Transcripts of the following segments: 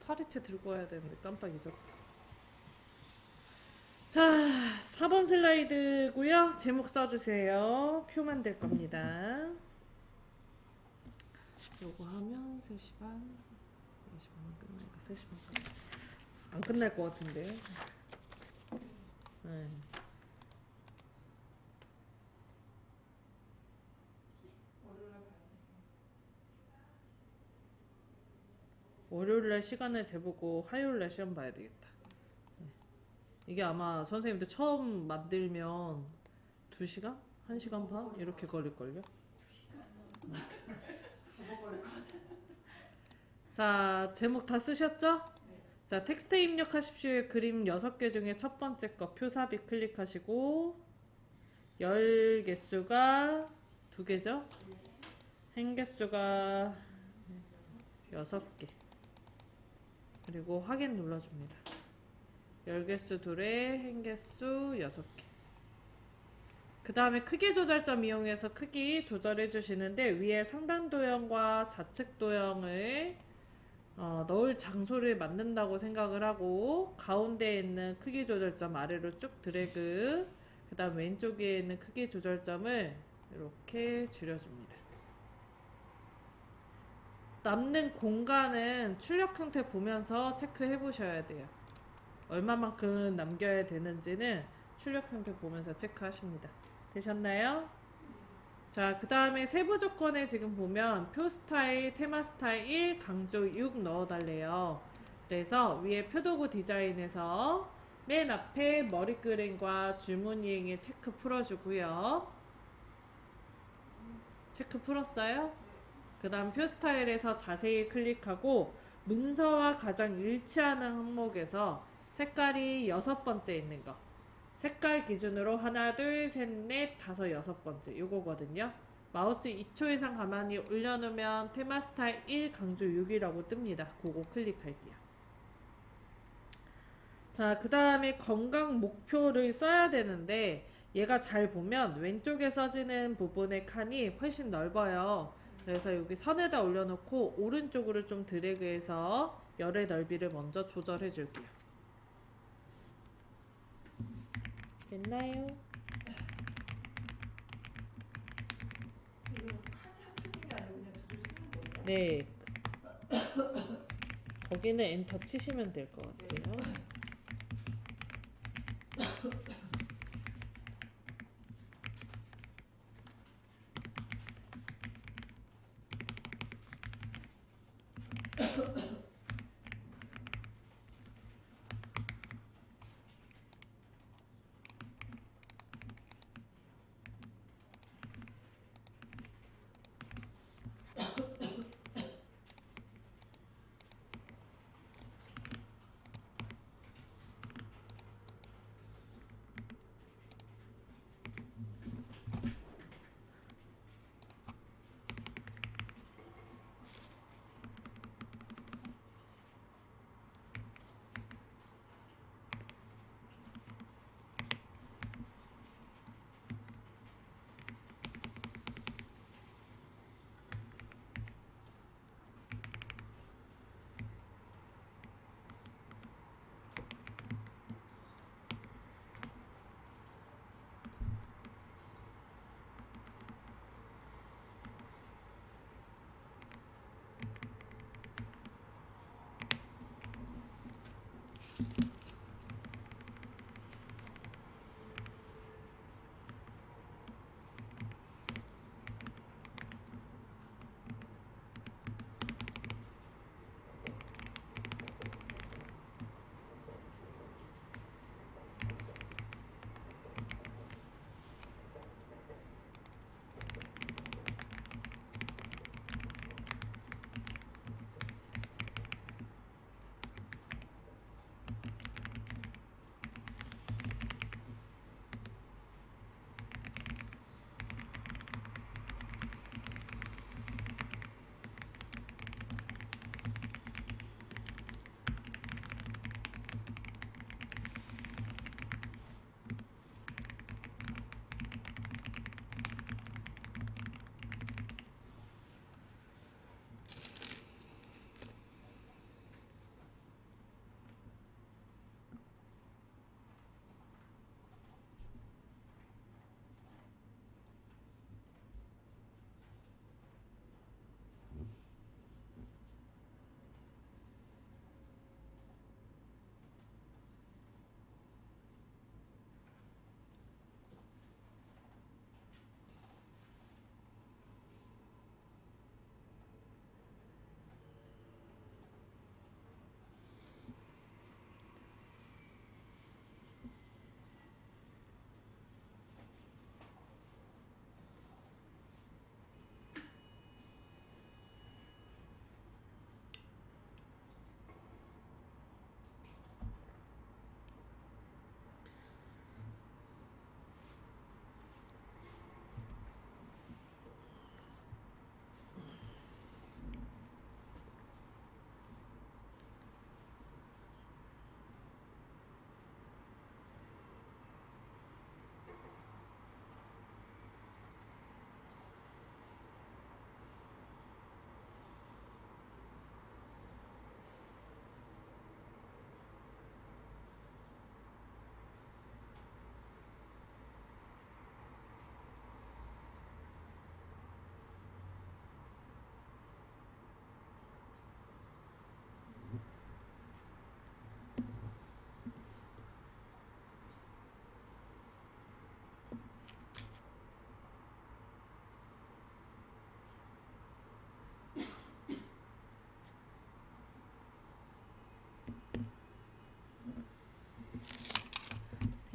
파리채 들고 와야 되는데 깜빡 잊었다. 자, 4번 슬라이드고요. 제목 써주세요. 표 만들 겁니다. 요거 하면 3시 반, 4시 반 끝날까? 3시 반 끝날까? 안 끝날 것 같은데. 네. 월요일날 시간을 재보고 화요일날 시험 봐야 되겠다. 이게 아마 선생님도 처음 만들면 2시간? 1시간 반? 이렇게 걸릴걸요? 자, 제목 다 쓰셨죠? 자, 텍스트 입력하십시오의 그림 6개 중에 첫 번째 거 표삽입 클릭하시고 열 개수가 2개죠? 행 개수가 6개. 그리고 확인 눌러줍니다. 열 개수 둘에 행 개수 6개. 그 다음에 크기 조절점 이용해서 크기 조절해 주시는데 위에 상단 도형과 좌측 도형을 넣을 장소를 만든다고 생각을 하고 가운데에 있는 크기 조절점 아래로 쭉 드래그, 그 다음 왼쪽에 있는 크기 조절점을 이렇게 줄여줍니다. 남는 공간은 출력 형태 보면서 체크해 보셔야 돼요. 얼마만큼 남겨야 되는지는 출력 형태 보면서 체크하십니다. 되셨나요? 자, 그 다음에 세부 조건에 지금 보면 표 스타일, 테마 스타일 1, 강조 6 넣어달래요. 그래서 위에 표도구 디자인에서 맨 앞에 머리 그림과 주문 이행의 체크 풀어주고요. 체크 풀었어요? 그 다음 표 스타일에서 자세히 클릭하고 문서와 가장 일치하는 항목에서 색깔이 6번째 있는 거, 색깔 기준으로 하나, 둘, 셋, 넷, 다섯, 6번째 요거거든요. 마우스 2초 이상 가만히 올려놓으면 테마 스타일 1 강조 6이라고 뜹니다. 그거 클릭할게요. 자, 그 다음에 건강 목표를 써야 되는데 얘가 잘 보면 왼쪽에 써지는 부분의 칸이 훨씬 넓어요. 그래서 여기 선에다 올려놓고 오른쪽으로 좀 드래그해서 열의 넓이를 먼저 조절해 줄게요. 됐나요? 이거 칸이 합쳐진 게 아니고 그냥 두 줄 쓰는 거예요? 네. 거기는 엔터 치시면 될 것 같아요.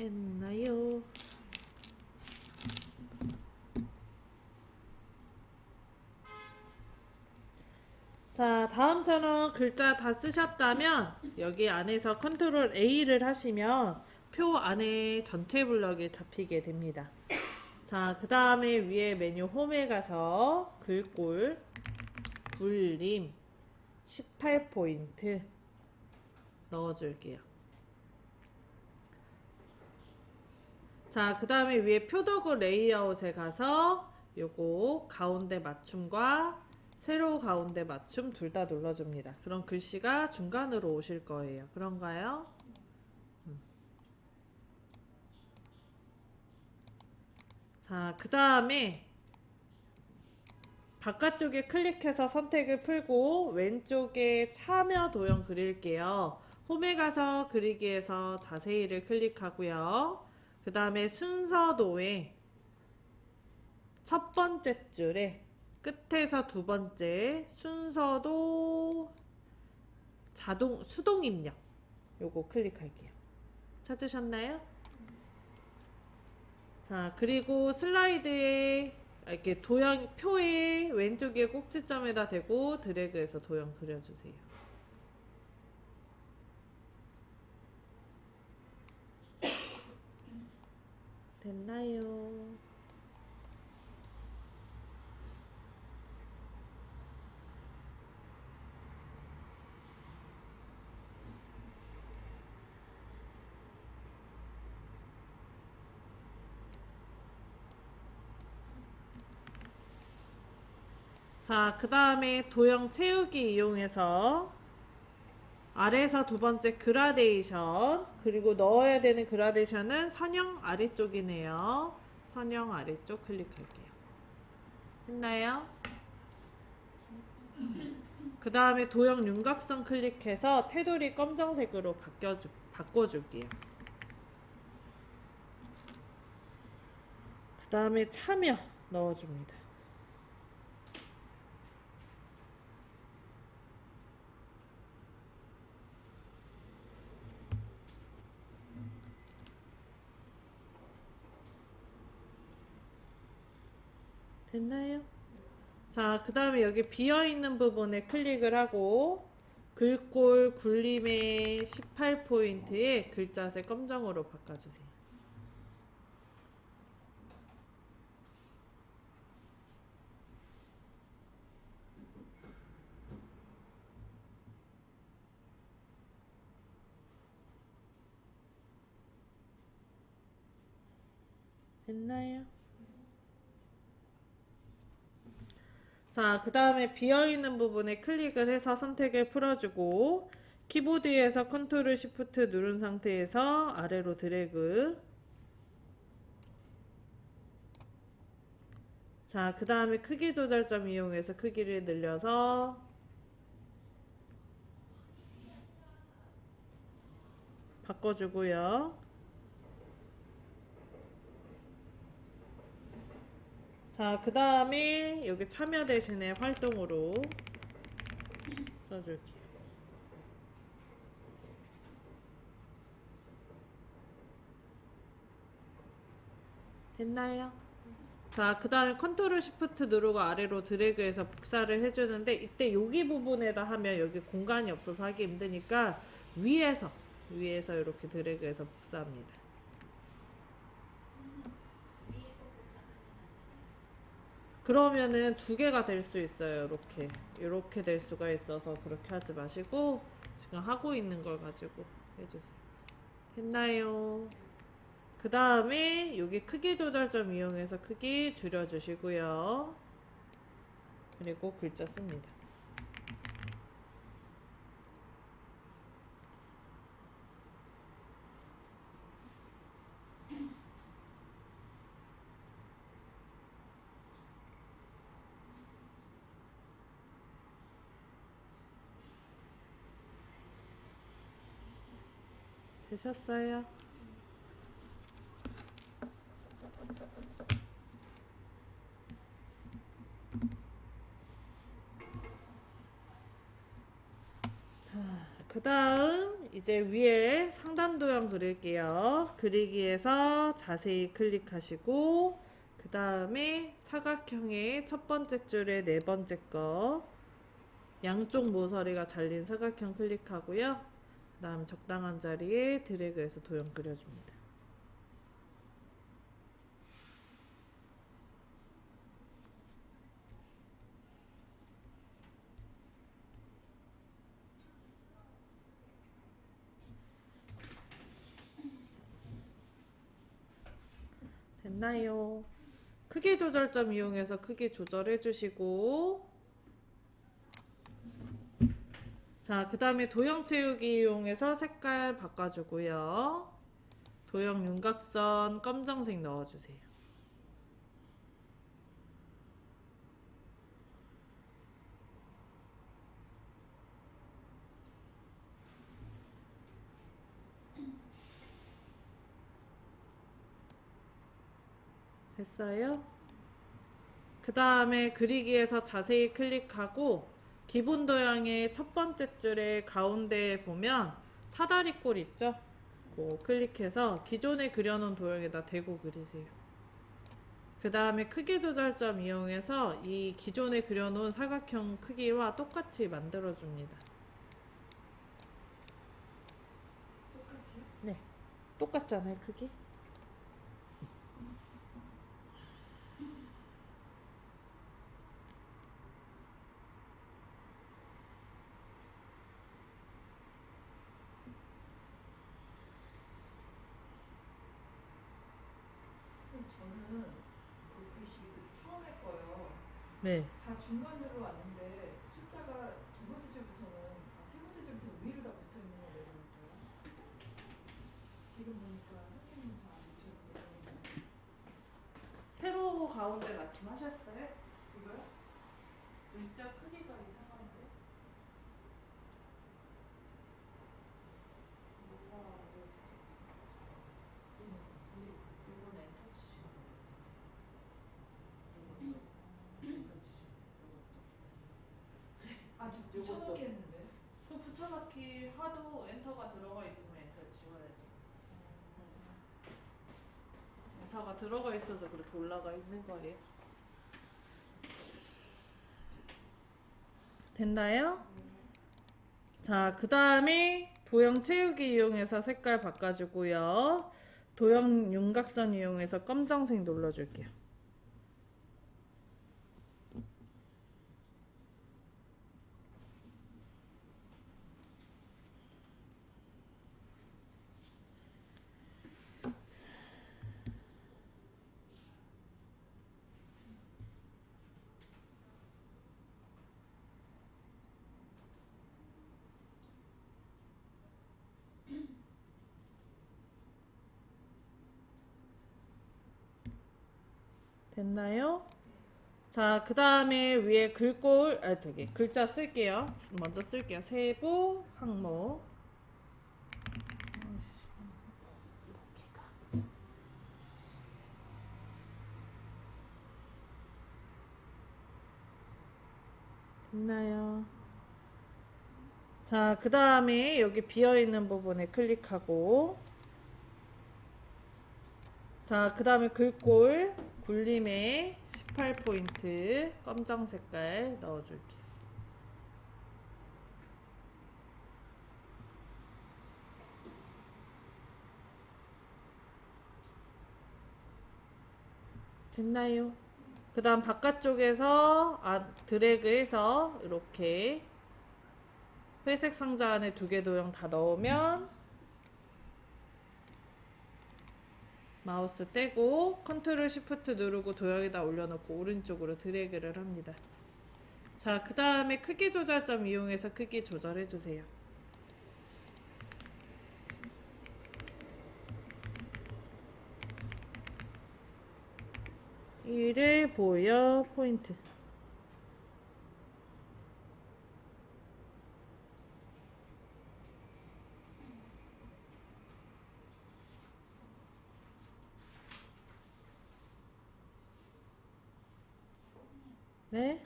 했나요? 자, 다음처럼 글자 다 쓰셨다면 여기 안에서 컨트롤 A를 하시면 표 안에 전체 블럭이 잡히게 됩니다. 자, 그 다음에 위에 메뉴 홈에 가서 글꼴, 굴림, 18포인트 넣어줄게요. 자, 그 다음에 위에 표더그 레이아웃에 가서 요거 가운데 맞춤과 세로 가운데 맞춤 둘 다 눌러줍니다. 그럼 글씨가 중간으로 오실 거예요. 그런가요? 자, 그 다음에 바깥쪽에 클릭해서 선택을 풀고 왼쪽에 참여 도형 그릴게요. 홈에 가서 그리기에서 자세히를 클릭하고요. 그 다음에 순서도에 첫 번째 줄에 끝에서 두 번째 순서도 수동 입력 요거 클릭할게요. 찾으셨나요? 자, 그리고 슬라이드에 이렇게 도형 표의 왼쪽에 꼭지점에다 대고 드래그해서 도형 그려주세요. 됐나요? 자, 그 다음에 도형 채우기 이용해서 아래에서 두 번째 그라데이션, 그리고 넣어야 되는 그라데이션은 선형 아래쪽이네요. 선형 아래쪽 클릭할게요. 했나요? 그 다음에 도형 윤곽선 클릭해서 테두리 검정색으로 바꿔줄게요. 그 다음에 참여 넣어줍니다. 됐나요? 자, 그 다음에 여기 비어있는 부분에 클릭을 하고 글꼴 굴림의 18포인트에 글자색 검정으로 바꿔주세요. 됐나요? 자, 그 다음에 비어있는 부분에 클릭을 해서 선택을 풀어주고 키보드에서 컨트롤 시프트 누른 상태에서 아래로 드래그. 자, 그 다음에 크기 조절점 이용해서 크기를 늘려서 바꿔주고요. 자, 그 다음에 여기 참여 대신에 활동으로 써줄게요. 됐나요? 자, 그 다음에 컨트롤 시프트 누르고 아래로 드래그해서 복사를 해주는데 이때 여기 부분에다 하면 여기 공간이 없어서 하기 힘드니까 위에서 이렇게 드래그해서 복사합니다. 그러면은 두 개가 될 수 있어요. 이렇게 될 수가 있어서 그렇게 하지 마시고 지금 하고 있는 걸 가지고 해주세요. 됐나요? 그 다음에 여기 크기 조절점 이용해서 크기 줄여주시고요. 그리고 글자 씁니다. 되셨어요? 자, 그 다음 다음 이제 위에 상단 도형 그릴게요. 그리기에서 자세히 클릭하시고 그 다음에 사각형의 첫 번째 줄에 네 번째 거 양쪽 모서리가 잘린 사각형 클릭하고요. 그 다음 적당한 자리에 드래그해서 도형 그려줍니다. 됐나요? 크기 조절점 이용해서 크기 조절해 주시고 자, 그 다음에 도형 채우기 이용해서 색깔 바꿔주고요. 도형 윤곽선 검정색 넣어주세요. 됐어요? 그 다음에 그리기에서 자세히 클릭하고 기본 도형의 첫 번째 줄에 가운데에 보면 사다리꼴 있죠? 그거 클릭해서 기존에 그려놓은 도형에다 대고 그리세요. 그 다음에 크기 조절점 이용해서 이 기존에 그려놓은 사각형 크기와 똑같이 만들어줍니다. 똑같이요? 네, 똑같잖아요, 크기? 저는 그 글씨 처음에 거요. 네. 다 중간으로 왔는데 숫자가 두 번째 줄부터는 세 번째 줄부터 위로 다 붙어 있는 거 내려볼까요? 지금 보니까 선생님 다 밑으로 내려오는 세로 가운데 맞춤하셨어요? 이거요? 글자 크기가 이상한데? 이건 엔터 치시는 아, 저 붙여넣기 했는데. 그 붙여넣기 하도 엔터가 들어가 있으면 엔터 지워야지. 엔터가 들어가 있어서 그렇게 올라가 있는 거예요. 됐나요? 자, 그 다음에 도형 채우기 이용해서 색깔 바꿔주고요. 도형 윤곽선 이용해서 검정색 눌러줄게요. 됐나요? 자, 그 다음에 위에 글자 쓸게요. 먼저 쓸게요. 세부, 항목. 됐나요? 자, 그 다음에 여기 비어있는 부분에 클릭하고 자, 그 다음에 글꼴 굴림에 18포인트 검정 색깔 넣어줄게요. 됐나요? 그 다음 바깥쪽에서 드래그해서 이렇게 회색 상자 안에 두 개 도형 다 넣으면 마우스 떼고 컨트롤 시프트 누르고 도형에다 올려놓고 오른쪽으로 드래그를 합니다. 자, 그 다음에 크기 조절점 이용해서 크기 조절해 주세요. 1을 보여 포인트. 네?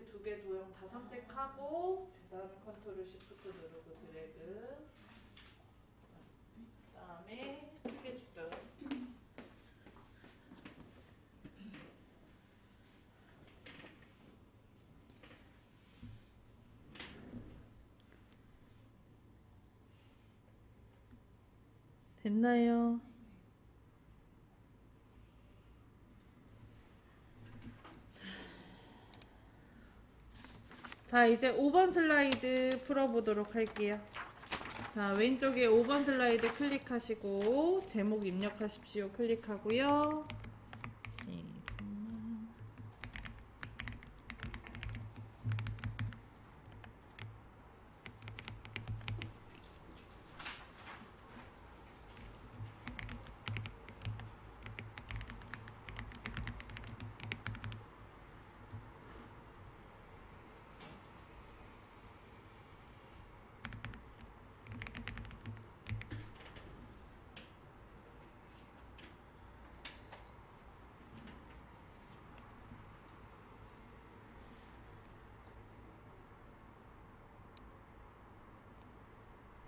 이렇게 두 개 도형 다 선택하고 그 다음에 컨트롤 시프트 누르고 드래그 그 다음에 크게 주죠. 됐나요? 자, 이제 5번 슬라이드 풀어보도록 할게요. 자, 왼쪽에 5번 슬라이드 클릭하시고 제목 입력하십시오. 클릭하고요.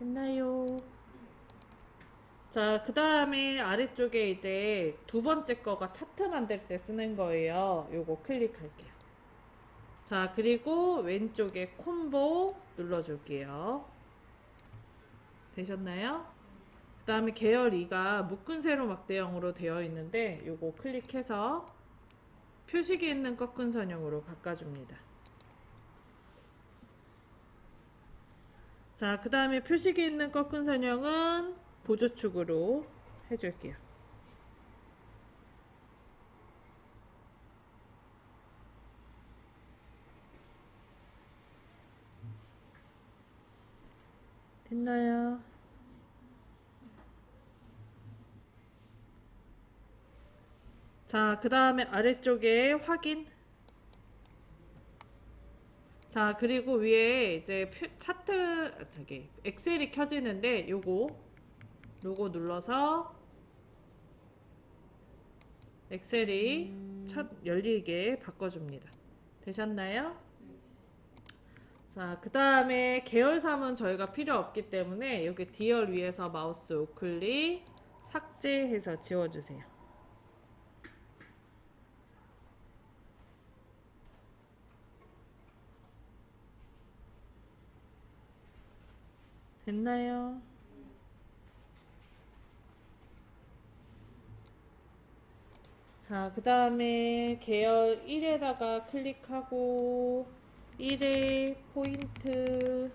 됐나요? 자, 그 다음에 아래쪽에 이제 두 번째 거가 차트 만들 때 쓰는 거예요. 요거 클릭할게요. 자, 그리고 왼쪽에 콤보 눌러줄게요. 되셨나요? 그 다음에 계열 2가 묶은 세로 막대형으로 되어 있는데 요거 클릭해서 표식이 있는 꺾은 선형으로 바꿔줍니다. 자, 그 다음에 표식이 있는 꺾은 선형은 보조축으로 해줄게요. 됐나요? 자, 그 다음에 아래쪽에 확인. 자, 그리고 위에 이제 차트, 저기, 엑셀이 켜지는데 요거 로고 눌러서 엑셀이 열리게 바꿔줍니다. 되셨나요? 자, 그 다음에 계열삼은 저희가 필요 없기 때문에 여기 D열 위에서 마우스 우클릭 삭제해서 지워주세요. 됐나요? 자, 그 다음에 계열 1에다가 클릭하고 1의 포인트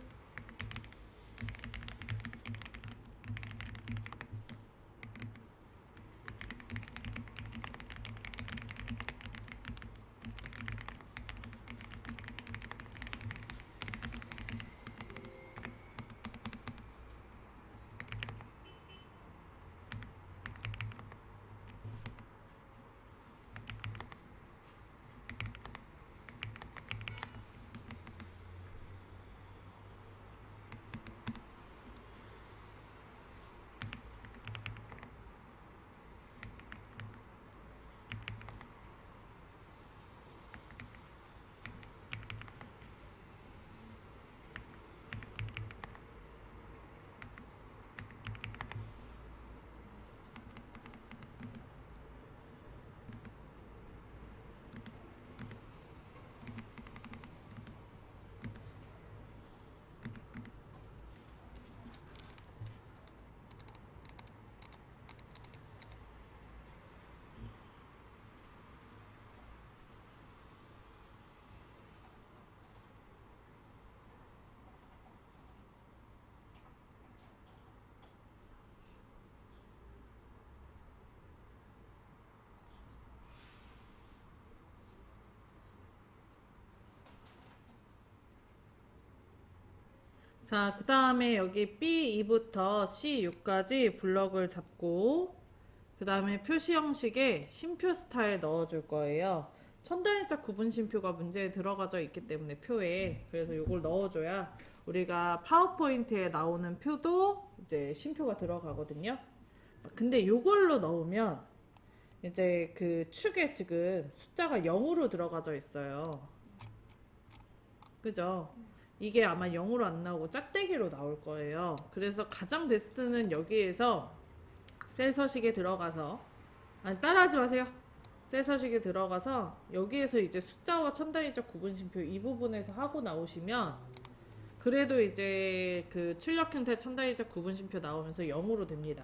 자, 그 다음에 여기 B2부터 C6까지 블럭을 잡고 그 다음에 표시 형식에 심표 스타일 넣어줄 거예요. 천단일자 구분 심표가 문제에 들어가져 있기 때문에 표에 그래서 이걸 넣어줘야 우리가 파워포인트에 나오는 표도 이제 심표가 들어가거든요. 근데 이걸로 넣으면 이제 그 축에 지금 숫자가 0으로 들어가져 있어요. 그죠? 이게 아마 0으로 안 나오고 짝대기로 나올 거예요. 그래서 가장 베스트는 여기에서 셀 서식에 들어가서, 아니 따라하지 마세요. 셀 서식에 들어가서 여기에서 이제 숫자와 천단위적 구분심표 이 부분에서 하고 나오시면 그래도 이제 그 출력 형태 천단위적 구분심표 나오면서 0으로 됩니다.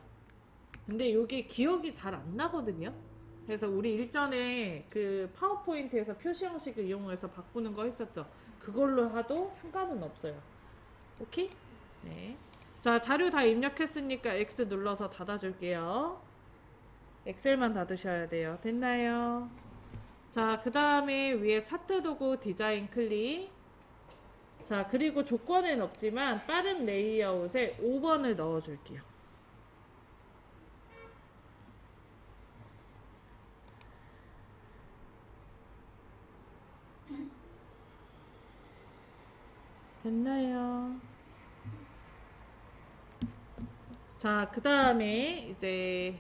근데 이게 기억이 잘 안 나거든요. 그래서 우리 일전에 그 파워포인트에서 표시 형식을 이용해서 바꾸는 거 했었죠. 그걸로 하도 상관은 없어요. 오케이? 네. 자, 자료 다 입력했으니까 X 눌러서 닫아줄게요. 엑셀만 닫으셔야 돼요. 됐나요? 자, 그 다음에 위에 차트 도구 디자인 클릭. 자, 그리고 조건은 없지만 빠른 레이아웃에 5번을 넣어줄게요. 됐나요? 자, 그 다음에 이제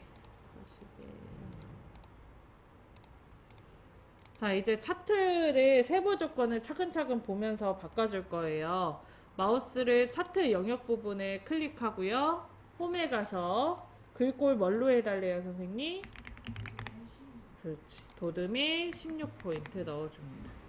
자, 이제 차트를 세부 조건을 차근차근 보면서 바꿔줄 거예요. 마우스를 차트 영역 부분에 클릭하고요. 홈에 가서 글꼴 뭘로 해달래요, 선생님? 그렇지. 도듬이 16포인트 넣어줍니다.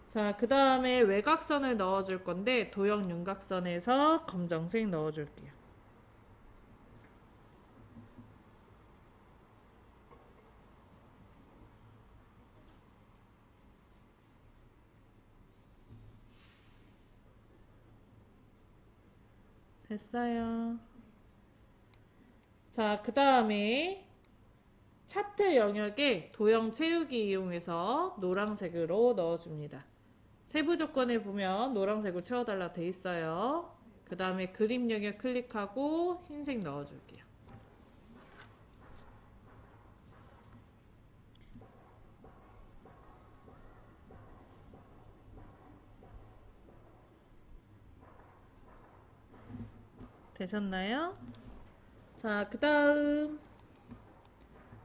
자, 그 다음에 외곽선을 넣어줄 건데 도형 윤곽선에서 검정색 넣어줄게요. 됐어요. 자, 그 다음에 차트 영역에 도형 채우기 이용해서 노란색으로 넣어줍니다. 세부 조건에 보면 노란색으로 채워달라 돼 있어요. 그 다음에 그림 영역 클릭하고 흰색 넣어줄게요. 되셨나요? 자, 그 다음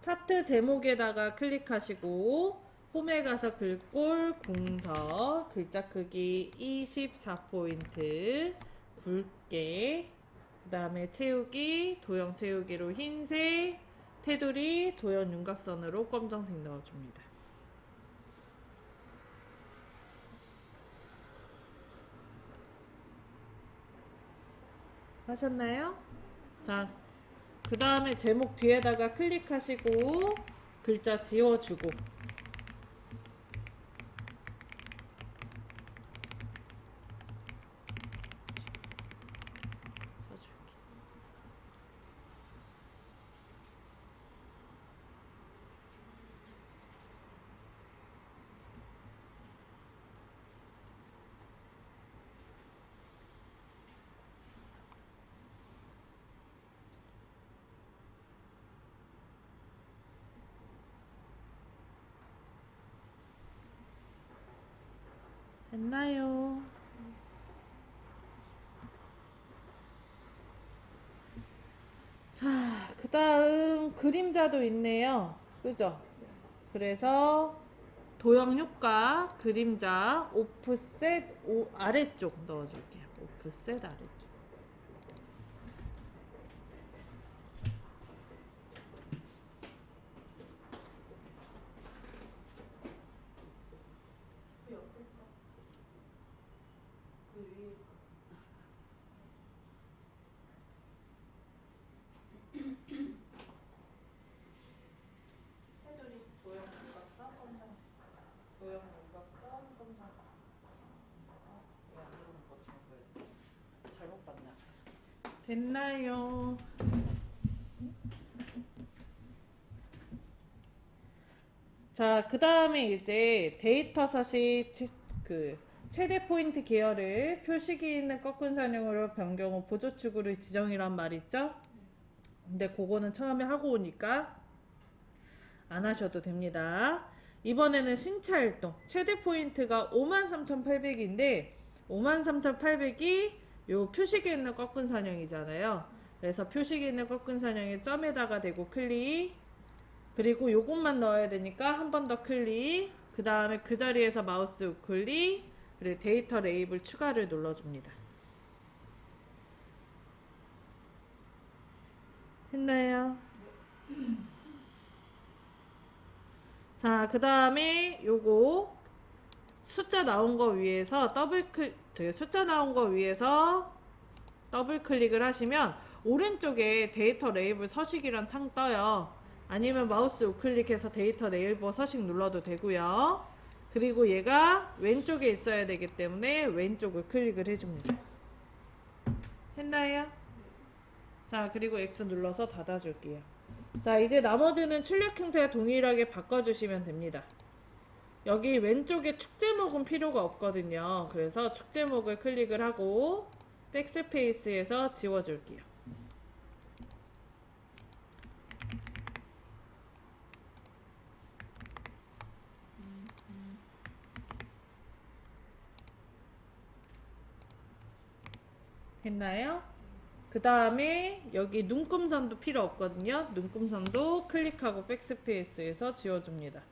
차트 제목에다가 클릭하시고 홈에 가서 글꼴 궁서 글자 크기 24포인트 굵게 그 다음에 채우기 도형 채우기로 흰색 테두리 도형 윤곽선으로 검정색 넣어줍니다. 하셨나요? 자, 그 다음에 제목 뒤에다가 클릭하시고 글자 지워주고 써줄게. 됐나요? 자, 그 다음 그림자도 있네요. 그죠? 그래서 도형 효과 그림자 오프셋 아래쪽 넣어줄게요. 오프셋 아래쪽. 됐나요? 자, 그 다음에 이제 데이터 서식 그 최대 포인트 계열을 표시기 있는 꺾은 선형으로 변경 후 보조축으로 지정이란 말 있죠? 근데 그거는 처음에 하고 오니까 안 하셔도 됩니다. 이번에는 신차 활동 최대 포인트가 53,800인데 53,800이 요 표식에 있는 꺾은 선형이잖아요. 그래서 표식에 있는 꺾은 선형에 점에다가 대고 클릭 그리고 요것만 넣어야 되니까 한 번 더 클릭. 그 다음에 그 자리에서 마우스 우클릭. 그리고 데이터 레이블 추가를 눌러줍니다. 했나요? 자, 그 다음에 요거 숫자 나온 거 위에서 숫자 나온 거 위에서 더블 클릭을 하시면 오른쪽에 데이터 레이블 서식이란 창 떠요. 아니면 마우스 우클릭해서 데이터 레이블 서식 눌러도 되고요. 그리고 얘가 왼쪽에 있어야 되기 때문에 왼쪽을 클릭을 해줍니다. 했나요? 자, 그리고 X 눌러서 닫아줄게요. 자, 이제 나머지는 출력 형태 동일하게 바꿔주시면 됩니다. 여기 왼쪽에 축 제목은 필요가 없거든요. 그래서 축 제목을 클릭을 하고 백스페이스에서 지워줄게요. 했나요? 그 다음에 여기 눈금선도 필요 없거든요. 눈금선도 클릭하고 백스페이스에서 지워줍니다.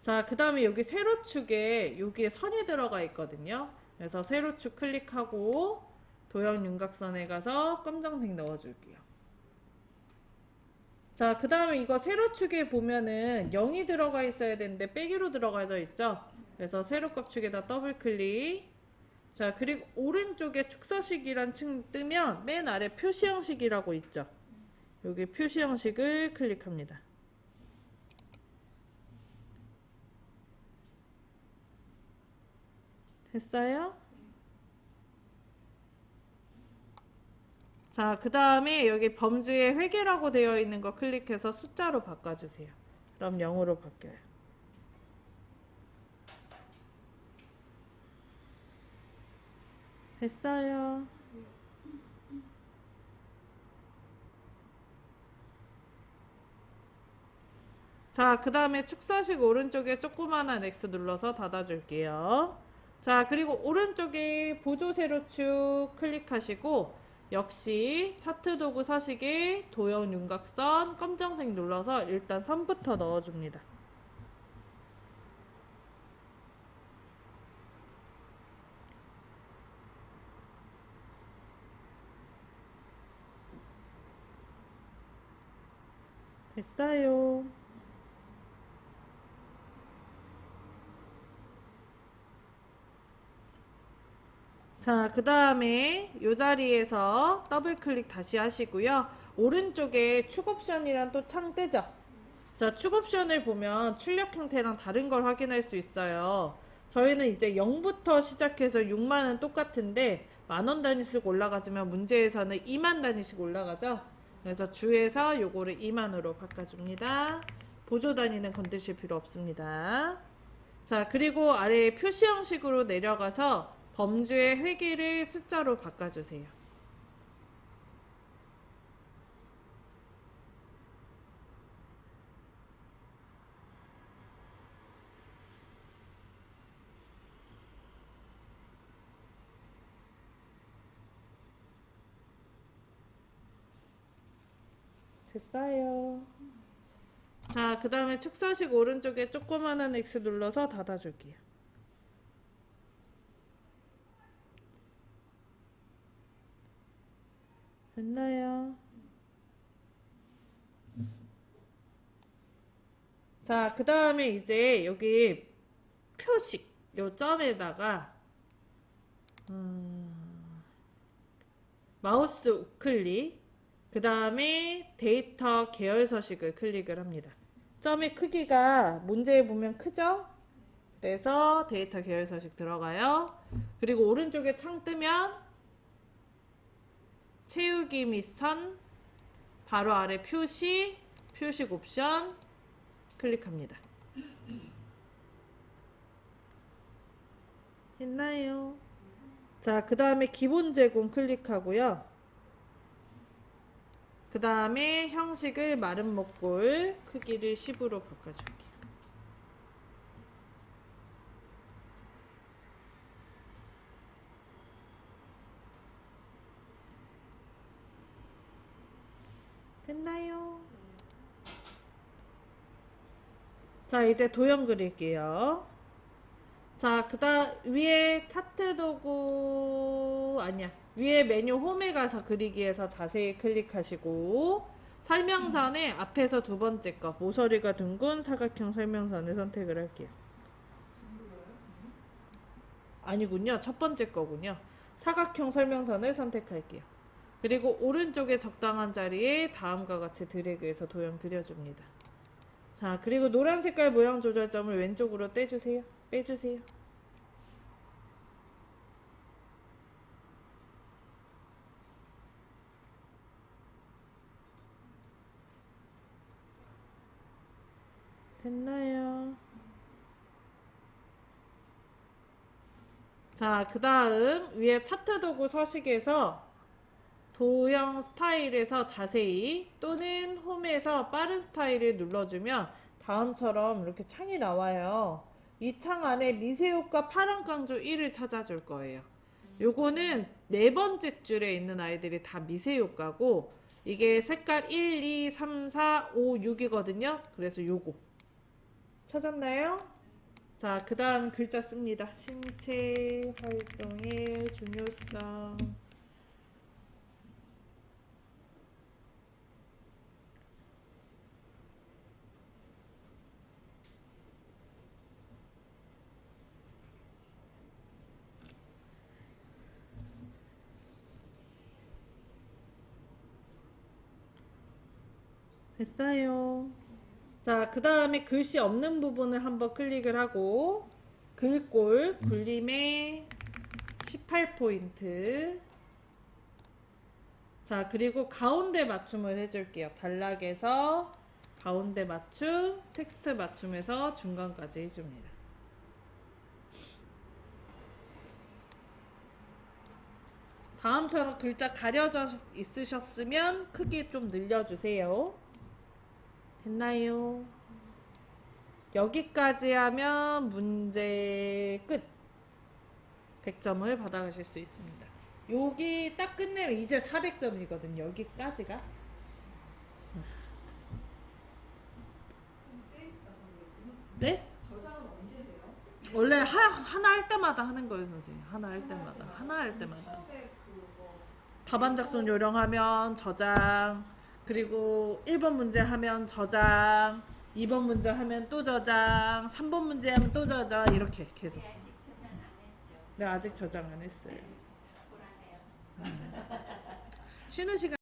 자, 그 다음에 여기 세로축에 여기에 선이 들어가 있거든요. 그래서 세로축 클릭하고 도형 윤곽선에 가서 검정색 넣어줄게요. 자, 그 다음에 이거 세로축에 보면은 0이 들어가 있어야 되는데 빼기로 들어가져 있죠. 그래서 세로값축에다 더블 클릭. 자, 그리고 오른쪽에 축서식이란 층 뜨면 맨 아래 표시 형식이라고 있죠. 여기 표시 형식을 클릭합니다. 됐어요? 자, 그 다음에 여기 범주에 회계라고 되어 있는 거 클릭해서 숫자로 바꿔주세요. 그럼 0으로 바뀌어요. 됐어요. 자, 그 다음에 축서식 오른쪽에 조그마한 X 눌러서 닫아줄게요. 자, 그리고 오른쪽에 보조 세로축 클릭하시고 역시 차트 도구 서식에 도형 윤곽선 검정색 눌러서 일단 선부터 넣어줍니다. 됐어요. 자, 그 다음에 이 자리에서 더블 클릭 다시 하시고요. 오른쪽에 축 옵션이란 또 창 뜨죠? 자, 축 옵션을 보면 출력 형태랑 다른 걸 확인할 수 있어요. 저희는 이제 0부터 시작해서 6만은 똑같은데 만원 단위씩 올라가지만 문제에서는 2만 단위씩 올라가죠. 그래서 주에서 요거를 2만으로 바꿔줍니다. 보조 단위는 건드실 필요 없습니다. 자, 그리고 아래에 표시 형식으로 내려가서 범주의 회계를 숫자로 바꿔주세요. 됐어요. 자, 그 다음에 축서식 오른쪽에 조그마한 X 눌러서 닫아줄게요. 됐나요? 자, 그 다음에 이제 여기 표식 요 점에다가 마우스 우클릭 그 다음에 데이터 계열 서식을 클릭을 합니다. 점의 크기가 문제에 보면 크죠? 그래서 데이터 계열 서식 들어가요. 그리고 오른쪽에 창 뜨면 채우기 및 선 바로 아래 표시 표식 옵션 클릭합니다. 했나요? 자, 그 다음에 기본 제공 클릭하고요. 그 다음에 형식을 마른 목골 크기를 10으로 바꿔줄게요. 됐나요? 자, 이제 도형 그릴게요. 자, 그다음 위에 차트 도구 아니야. 위에 메뉴 홈에 가서 그리기에서 자세히 클릭하시고 설명선에 앞에서 두 번째 거 모서리가 둥근 사각형 설명선을 선택을 할게요. 아니군요. 첫 번째 거군요. 사각형 설명선을 선택할게요. 그리고 오른쪽에 적당한 자리에 다음과 같이 드래그해서 도형 그려줍니다. 자, 그리고 노란 색깔 모양 조절점을 왼쪽으로 떼주세요. 빼주세요. 됐나요? 자, 그 다음 위에 차트 도구 서식에서 도형 스타일에서 자세히 또는 홈에서 빠른 스타일을 눌러주면 다음처럼 이렇게 창이 나와요. 이 창 안에 미세효과 파란 강조 1을 찾아줄 거예요. 요거는 네 번째 줄에 있는 아이들이 다 미세효과고 이게 색깔 1, 2, 3, 4, 5, 6이거든요. 그래서 요거 찾았나요? 자, 그 다음 글자 씁니다. 신체 활동의 중요성. 됐어요. 자, 그 다음에 글씨 없는 부분을 한번 클릭을 하고 글꼴 굴림의 18포인트. 자, 그리고 가운데 맞춤을 해줄게요. 단락에서 가운데 맞춤, 텍스트 맞춤에서 중간까지 해줍니다. 다음처럼 글자 가려져 있으셨으면 크기 좀 늘려주세요. 됐나요? 여기까지 하면 문제 끝. 100점을 받아가실 수 있습니다. 여기 딱 끝내면 이제 400점이거든요. 여기까지가. 네? 저장은 언제 해요? 원래 하나 할 때마다 하는 거예요, 선생님. 하나 할 때마다. 처음에 그거 답안 작성 요령하면 저장, 그리고 1번 문제 하면 저장, 2번 문제 하면 또 저장, 3번 문제 하면 또 저장, 이렇게 계속. 네, 아직 저장 안 했죠. 네, 아직 저장 안 했어요. 쉬는 시간